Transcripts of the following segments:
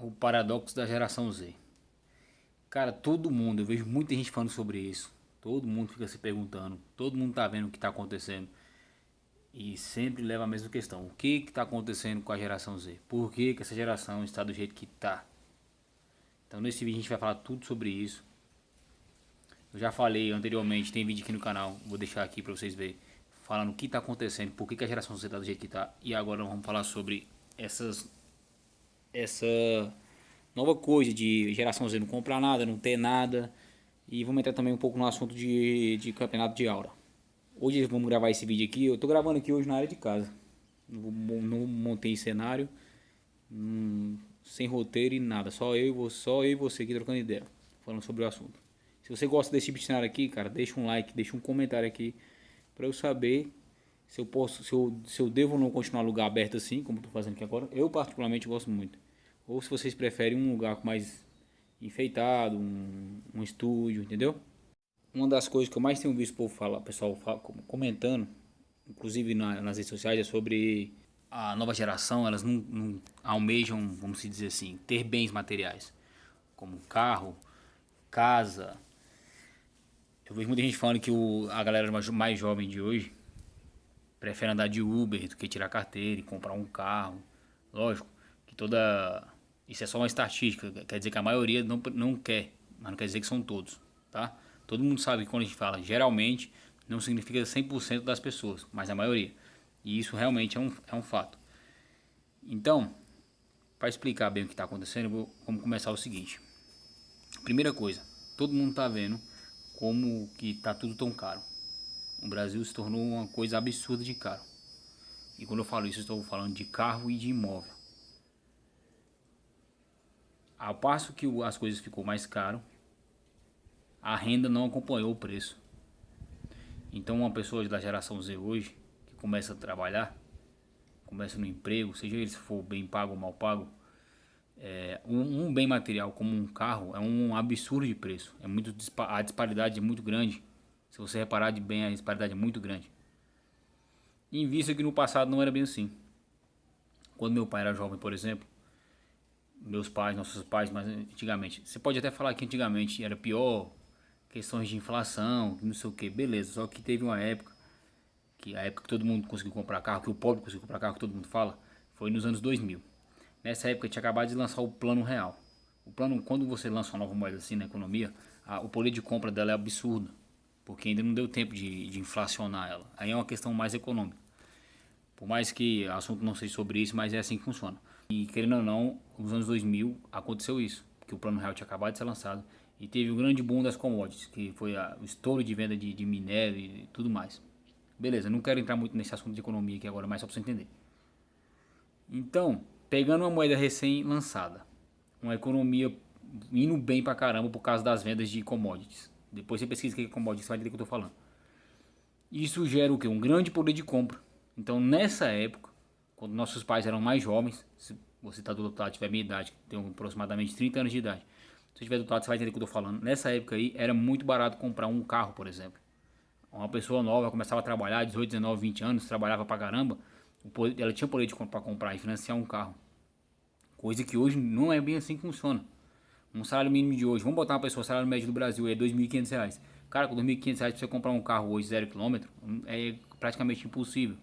O paradoxo da geração Z. Cara, todo mundo, eu vejo muita gente falando sobre isso. Todo mundo fica se perguntando, todo mundo tá vendo o que tá acontecendo. E sempre leva a mesma questão. O que que tá acontecendo com a geração Z? Por que que essa geração está do jeito que tá? Então nesse vídeo a gente vai falar tudo sobre isso. Eu já falei anteriormente, tem vídeo aqui no canal, vou deixar aqui pra vocês verem. Falando o que tá acontecendo, por que que a geração Z tá do jeito que tá. E agora vamos falar sobre essa nova coisa de geração Z não comprar nada, não ter nada. E vamos entrar também um pouco no assunto de campeonato de aura. Hoje vamos gravar esse vídeo aqui. Eu tô gravando aqui hoje na área de casa. Não montei cenário, sem roteiro e nada. Só eu e você aqui trocando ideia, falando sobre o assunto. Se você gosta desse tipo de cenário aqui, cara, deixa um like, deixa um comentário aqui para eu saber se eu posso, se eu devo ou não continuar lugar aberto assim, como eu tô fazendo aqui agora. Eu particularmente gosto muito. Ou se vocês preferem um lugar mais enfeitado, um estúdio, entendeu? Uma das coisas que eu mais tenho visto o povo falar, comentando, inclusive nas redes sociais, é sobre a nova geração. Elas não almejam, vamos dizer assim, ter bens materiais, como carro, casa. Eu vejo muita gente falando que a galera mais jovem de hoje prefere andar de Uber do que tirar carteira e comprar um carro. Lógico que isso é só uma estatística, quer dizer que a maioria não quer, mas não quer dizer que são todos, tá? Todo mundo sabe que quando a gente fala geralmente, não significa 100% das pessoas, mas a maioria. E isso realmente é um fato. Então, para explicar bem o que está acontecendo, vamos começar o seguinte. Primeira coisa, todo mundo está vendo como que está tudo tão caro. O Brasil se tornou uma coisa absurda de caro. E quando eu falo isso, eu estou falando de carro e de imóvel. Ao passo que as coisas ficou mais caro, a renda não acompanhou o preço. Então uma pessoa da geração Z hoje, que começa a trabalhar, começa no emprego, seja ele se for bem pago ou mal pago, um bem material como um carro é um absurdo de preço. A disparidade é muito grande. Se você reparar de bem, a disparidade é muito grande. E em vista que no passado não era bem assim. Quando meu pai era jovem, por exemplo, nossos pais, mas antigamente, você pode até falar que antigamente era pior, questões de inflação, não sei o que, beleza. Só que teve uma época, que a época que todo mundo conseguiu comprar carro, que o pobre conseguiu comprar carro, que todo mundo fala, foi nos anos 2000. Nessa época tinha acabado de lançar o Plano Real. O plano, quando você lança uma nova moeda assim na economia, o poder de compra dela é absurdo, porque ainda não deu tempo de inflacionar ela. Aí é uma questão mais econômica. Por mais que o assunto não seja sobre isso, mas é assim que funciona. E querendo ou não, nos anos 2000 aconteceu isso, que o Plano Real tinha acabado de ser lançado e teve o grande boom das commodities, que foi o estouro de venda de minério e tudo mais. Beleza, não quero entrar muito nesse assunto de economia aqui agora, mas só para você entender. Então, pegando uma moeda recém-lançada, uma economia indo bem pra caramba por causa das vendas de commodities. Depois você pesquisa o que é commodities, você vai entender o que eu tô falando. Isso gera o quê? Um grande poder de compra. Então, nessa época, quando nossos pais eram mais jovens, se você está do outro lado, tiver minha idade, tem aproximadamente 30 anos de idade, se tiver do outro lado, você vai entender o que eu estou falando. Nessa época aí, era muito barato comprar um carro, por exemplo. Uma pessoa nova começava a trabalhar, 18, 19, 20 anos, trabalhava pra caramba, ela tinha poder de comprar e financiar um carro. Coisa que hoje não é bem assim que funciona. Um salário mínimo de hoje, vamos botar uma pessoa, o salário médio do Brasil é R$ 2.500. Cara, com R$ 2.500 pra você comprar um carro hoje 0 km é praticamente impossível.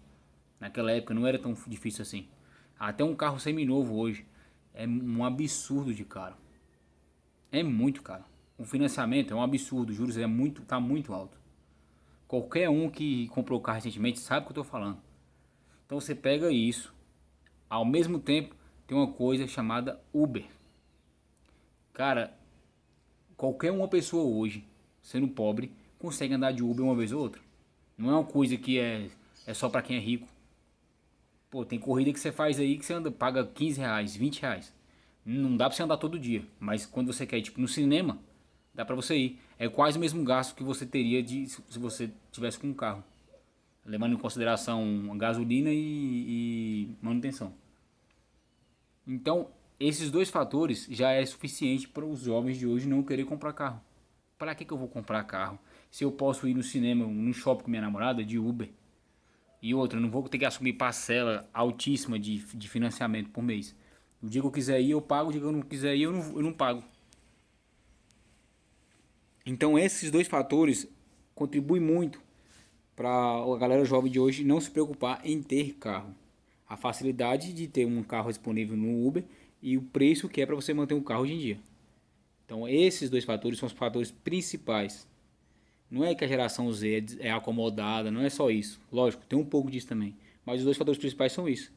Naquela época não era tão difícil assim. Até um carro seminovo hoje é um absurdo de caro. É muito caro. O financiamento é um absurdo, os juros tá muito alto. Qualquer um que comprou carro recentemente sabe o que eu estou falando. Então você pega isso, ao mesmo tempo tem uma coisa chamada Uber. Cara, qualquer uma pessoa hoje, sendo pobre, consegue andar de Uber uma vez ou outra. Não é uma coisa que é só para quem é rico. Pô, tem corrida que você faz aí que você paga R$ 15, R$ 20. Não dá pra você andar todo dia, mas quando você quer ir, tipo no cinema, dá pra você ir. É quase o mesmo gasto que você teria se você tivesse com um carro, levando em consideração gasolina e manutenção. Então, esses dois fatores já é suficiente para os jovens de hoje não querer comprar carro. Para que eu vou comprar carro se eu posso ir no cinema, no shopping com minha namorada de Uber? E outra, eu não vou ter que assumir parcela altíssima de financiamento por mês. O dia que eu quiser ir, eu pago. O dia que eu não quiser ir, eu não pago. Então esses dois fatores contribuem muito para a galera jovem de hoje não se preocupar em ter carro. A facilidade de ter um carro disponível no Uber e o preço que é para você manter um carro hoje em dia. Então esses dois fatores são os fatores principais. Não é que a geração Z é acomodada, não é só isso. Lógico, tem um pouco disso também. Mas os dois fatores principais são isso.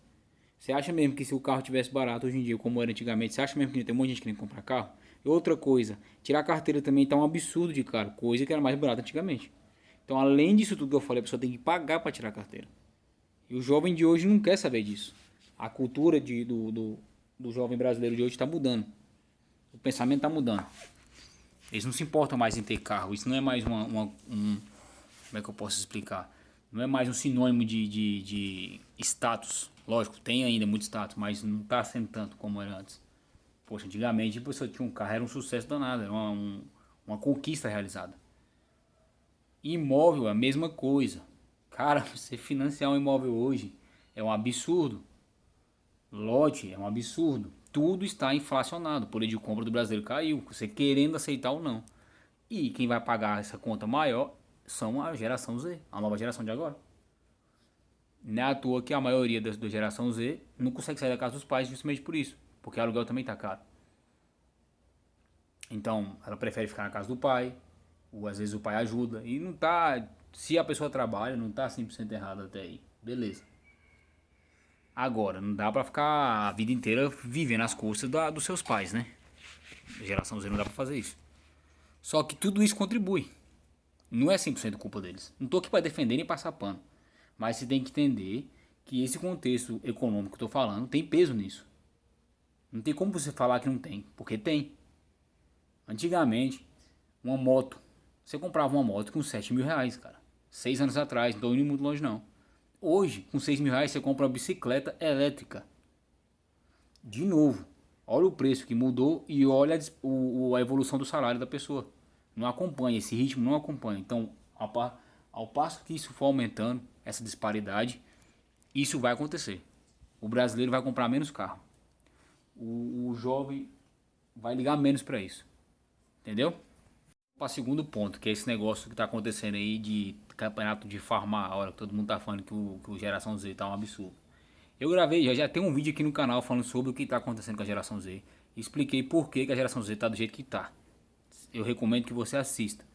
Você acha mesmo que se o carro tivesse barato hoje em dia, como era antigamente, você acha mesmo que tem um monte de gente querendo comprar carro? E outra coisa, tirar a carteira também tá um absurdo de caro, coisa que era mais barata antigamente. Então, além disso tudo que eu falei, a pessoa tem que pagar para tirar a carteira. E o jovem de hoje não quer saber disso. A cultura do jovem brasileiro de hoje está mudando. O pensamento está mudando. Eles não se importam mais em ter carro. Isso não é mais como é que eu posso explicar? Não é mais um sinônimo de status. Lógico, tem ainda muito status, mas não está sendo tanto como era antes. Poxa, antigamente a pessoa tinha um carro, era um sucesso danado, era uma conquista realizada. Imóvel é a mesma coisa. Cara, você financiar um imóvel hoje é um absurdo. Lote é um absurdo. Tudo está inflacionado. O poder de compra do brasileiro caiu, você querendo aceitar ou não. E quem vai pagar essa conta maior são a geração Z, a nova geração de agora. Não é à toa que a maioria da geração Z não consegue sair da casa dos pais justamente por isso. Porque o aluguel também está caro. Então, ela prefere ficar na casa do pai, ou às vezes o pai ajuda. E não tá. Se a pessoa trabalha, não tá 100% errado até aí. Beleza. Agora, não dá pra ficar a vida inteira vivendo às custas dos seus pais, né? Geração Z não dá pra fazer isso. Só que tudo isso contribui. Não é 100% culpa deles. Não tô aqui pra defender nem passar pano. Mas você tem que entender que esse contexto econômico que eu tô falando tem peso nisso. Não tem como você falar que não tem, porque tem. Antigamente, uma moto. Você comprava uma moto com 7 mil reais, cara. 6 anos atrás, não tô indo muito longe não. Hoje, com 6 mil reais, você compra uma bicicleta elétrica. De novo, olha o preço que mudou e olha a evolução do salário da pessoa. Não acompanha, esse ritmo não acompanha. Então, ao passo que isso for aumentando, essa disparidade, isso vai acontecer. O brasileiro vai comprar menos carro. O jovem vai ligar menos para isso. Entendeu? Para o segundo ponto, que é esse negócio que está acontecendo aí de campeonato de farmar, a hora que todo mundo tá falando que o Geração Z tá um absurdo. Eu gravei, já tem um vídeo aqui no canal falando sobre o que está acontecendo com a Geração Z. Expliquei por que a Geração Z tá do jeito que tá. Eu recomendo que você assista.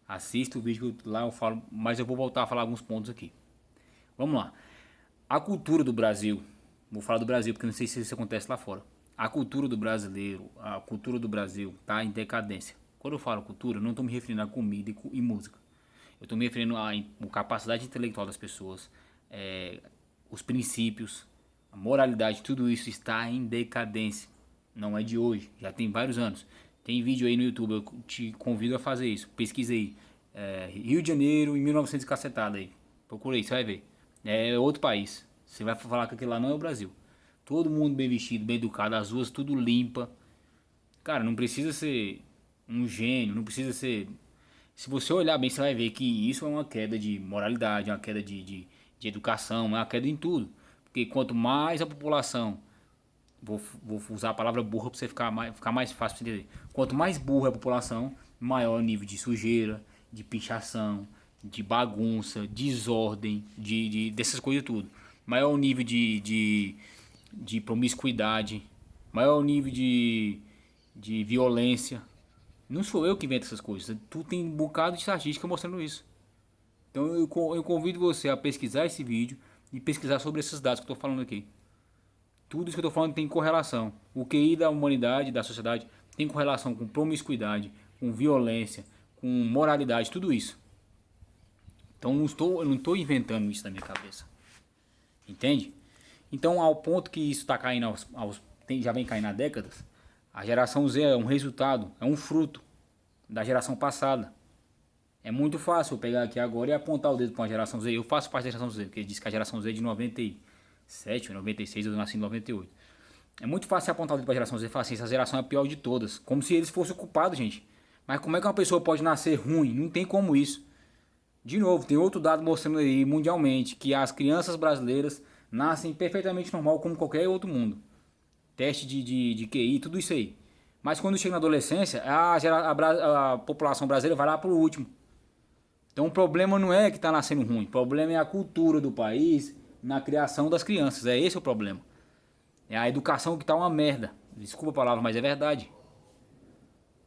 Assista o vídeo que lá eu falo, mas eu vou voltar a falar alguns pontos aqui. Vamos lá. A cultura do Brasil, vou falar do Brasil porque não sei se isso acontece lá fora. A cultura do brasileiro, a cultura do Brasil tá em decadência. Quando eu falo cultura, eu não estou me referindo a comida e música. Eu estou me referindo à capacidade intelectual das pessoas, os princípios, a moralidade, tudo isso está em decadência. Não é de hoje, já tem vários anos. Tem vídeo aí no YouTube, eu te convido a fazer isso. Pesquisei. Rio de Janeiro em 1900 cacetada aí. Procurei, você vai ver. É outro país. Você vai falar que aquilo lá não é o Brasil. Todo mundo bem vestido, bem educado, as ruas tudo limpa. Cara, não precisa ser um gênio, não precisa ser. Se você olhar bem, você vai ver que isso é uma queda de moralidade, é uma queda de educação, é uma queda em tudo. Porque quanto mais a população. Vou usar a palavra burra para você ficar mais fácil para entender. Quanto mais burra é a população, maior o nível de sujeira, de pichação, de bagunça, desordem, dessas coisas tudo. Maior o nível de promiscuidade, maior o nível de violência. Não sou eu que invento essas coisas. Tu tem um bocado de estatística mostrando isso. Então eu convido você a pesquisar esse vídeo e pesquisar sobre esses dados que eu estou falando aqui. Tudo isso que eu estou falando tem correlação. O QI da humanidade, da sociedade, tem correlação com promiscuidade, com violência, com moralidade, tudo isso. Então eu não estou inventando isso na minha cabeça. Entende? Então, ao ponto que isso está caindo já vem caindo há décadas, a geração Z é um resultado, é um fruto da geração passada. É muito fácil eu pegar aqui agora e apontar o dedo para a geração Z. Eu faço parte da geração Z, porque diz que a geração Z é de 97, 96, eu nasci em 98. É muito fácil apontar o dedo para a geração Z e falar assim, essa geração é a pior de todas. Como se eles fossem culpados, gente. Mas como é que uma pessoa pode nascer ruim? Não tem como isso. De novo, tem outro dado mostrando aí mundialmente que as crianças brasileiras nascem perfeitamente normal como qualquer outro mundo. teste de QI, tudo isso aí. Mas quando chega na adolescência, a população brasileira vai lá pro último. Então o problema não é que está nascendo ruim, o problema é a cultura do país na criação das crianças. É esse o problema. É a educação que tá uma merda. Desculpa a palavra, mas é verdade.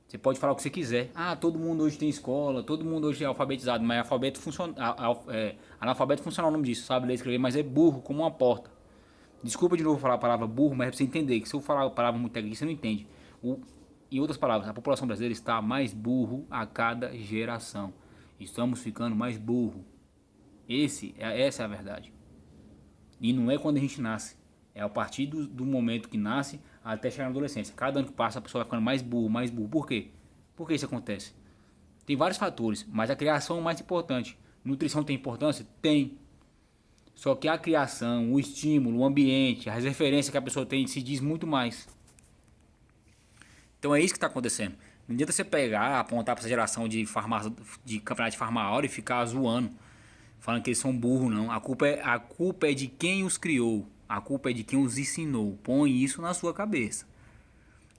Você pode falar o que você quiser. Ah, todo mundo hoje tem escola, todo mundo hoje é alfabetizado, mas analfabeto funcional é o nome disso, sabe ler e escrever, mas é burro como uma porta. Desculpa de novo falar a palavra burro, mas é pra você entender que se eu falar a palavra muito técnica, você não entende. Em outras palavras, a população brasileira está mais burro a cada geração. Estamos ficando mais burro. Essa é a verdade. E não é quando a gente nasce. É a partir do momento que nasce até chegar na adolescência. Cada ano que passa a pessoa vai ficando mais burro, mais burro. Por quê? Por que isso acontece? Tem vários fatores, mas a criação é o mais importante. Nutrição tem importância? Tem. Só que a criação, o estímulo, o ambiente, as referências que a pessoa tem se diz muito mais. Então é isso que está acontecendo. Não adianta você pegar, apontar para essa geração de campeonato de farmácia e ficar zoando, falando que eles são burros, não. A culpa é de quem os criou. A culpa é de quem os ensinou. Põe isso na sua cabeça.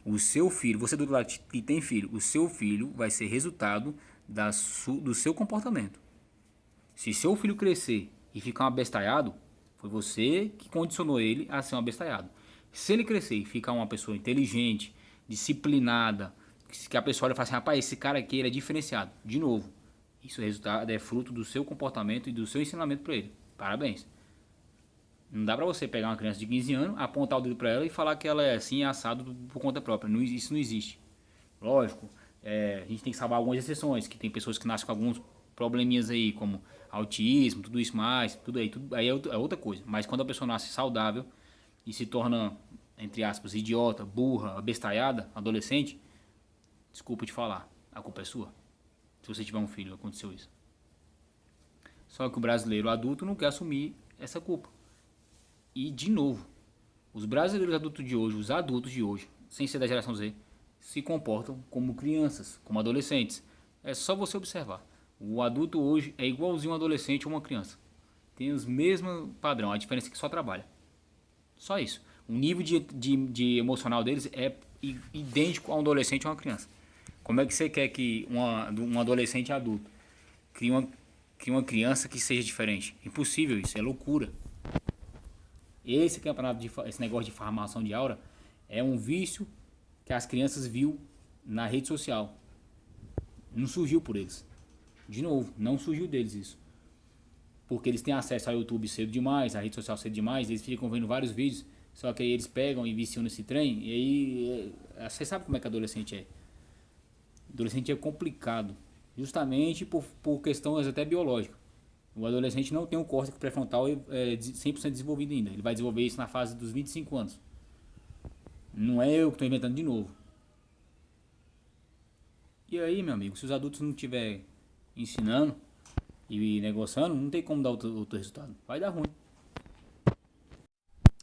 O seu filho, você do lado que tem filho, o seu filho vai ser resultado do seu comportamento. Se seu filho crescer e ficar um abestalhado, foi você que condicionou ele a ser um abestalhado. Se ele crescer e ficar uma pessoa inteligente, disciplinada, que a pessoa olha e fala assim, rapaz, esse cara aqui ele é diferenciado. De novo, isso é fruto do seu comportamento e do seu ensinamento para ele. Parabéns. Não dá pra você pegar uma criança de 15 anos, apontar o dedo pra ela e falar que ela é assim, assado por conta própria. Não, isso não existe. Lógico, a gente tem que salvar algumas exceções, que tem pessoas que nascem com alguns probleminhas aí, como autismo, tudo isso mais, tudo aí é outra coisa. Mas quando a pessoa nasce saudável e se torna, entre aspas, idiota, burra, abestalhada, adolescente, desculpa te falar, a culpa é sua. Se você tiver um filho, aconteceu isso. Só que o brasileiro adulto não quer assumir essa culpa. E, de novo, os brasileiros adultos de hoje, os adultos de hoje, sem ser da geração Z, se comportam como crianças, como adolescentes. É só você observar. O adulto hoje é igualzinho um adolescente ou uma criança. Tem os mesmos padrão, a diferença é que só trabalha. Só isso. O nível de emocional deles é idêntico a um adolescente ou uma criança. Como é que você quer que um adolescente adulto crie uma criança que seja diferente? Impossível isso, é loucura. Esse negócio de farmação de aura é um vício que as crianças viu na rede social. Não surgiu por eles. De novo, não surgiu deles isso. Porque eles têm acesso ao YouTube cedo demais, à rede social cedo demais, eles ficam vendo vários vídeos, só que aí eles pegam e viciam nesse trem, e aí você sabe como é que adolescente é. Adolescente é complicado, justamente por questões até biológicas. O adolescente não tem um córtex pré-frontal 100% desenvolvido ainda. Ele vai desenvolver isso na fase dos 25 anos. Não é eu que estou inventando de novo. E aí, meu amigo, se os adultos não estiver ensinando e negociando, não tem como dar outro resultado. Vai dar ruim.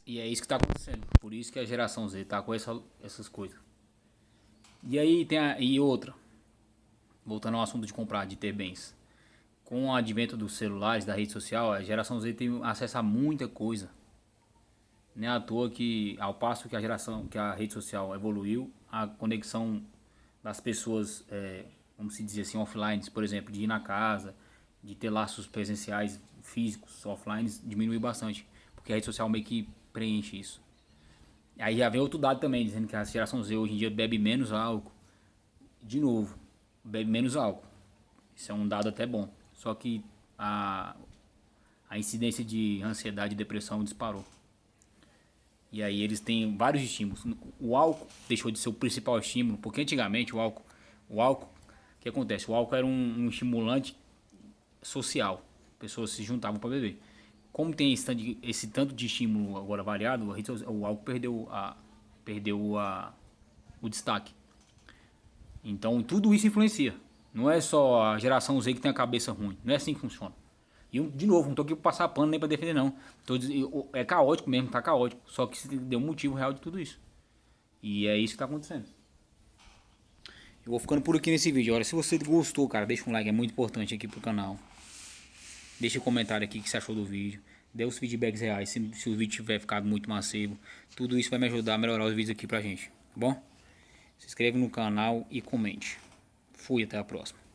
E é isso que está acontecendo. Por isso que a geração Z está com essas coisas. E aí e outra. Voltando ao assunto de comprar, de ter bens. Com o advento dos celulares, da rede social, a geração Z tem acesso a muita coisa. Não é à toa que, ao passo que a rede social evoluiu, a conexão das pessoas, vamos dizer assim, offline, por exemplo, de ir na casa, de ter laços presenciais, físicos, offline, diminuiu bastante. Porque a rede social meio que preenche isso. Aí já vem outro dado também, dizendo que a geração Z hoje em dia bebe menos álcool. De novo, bebe menos álcool. Isso é um dado até bom. Só que a incidência de ansiedade e depressão disparou. E aí eles têm vários estímulos. O álcool deixou de ser o principal estímulo, porque antigamente o álcool, o que acontece? O álcool era um estimulante social. Pessoas se juntavam para beber. Como tem esse tanto de estímulo agora variado, o álcool perdeu o destaque. Então tudo isso influencia. Não é só a geração Z que tem a cabeça ruim. Não é assim que funciona. E de novo, não tô aqui pra passar pano nem pra defender não. É caótico mesmo, tá caótico. Só que deu um motivo real de tudo isso. E é isso que tá acontecendo. Eu vou ficando por aqui nesse vídeo. Olha, se você gostou, cara, deixa um like, é muito importante aqui pro canal. Deixa um comentário aqui o que você achou do vídeo. Dê os feedbacks reais, se o vídeo tiver ficado muito massivo. Tudo isso vai me ajudar a melhorar os vídeos aqui pra gente, tá bom? Se inscreva no canal e comente. Fui, até a próxima.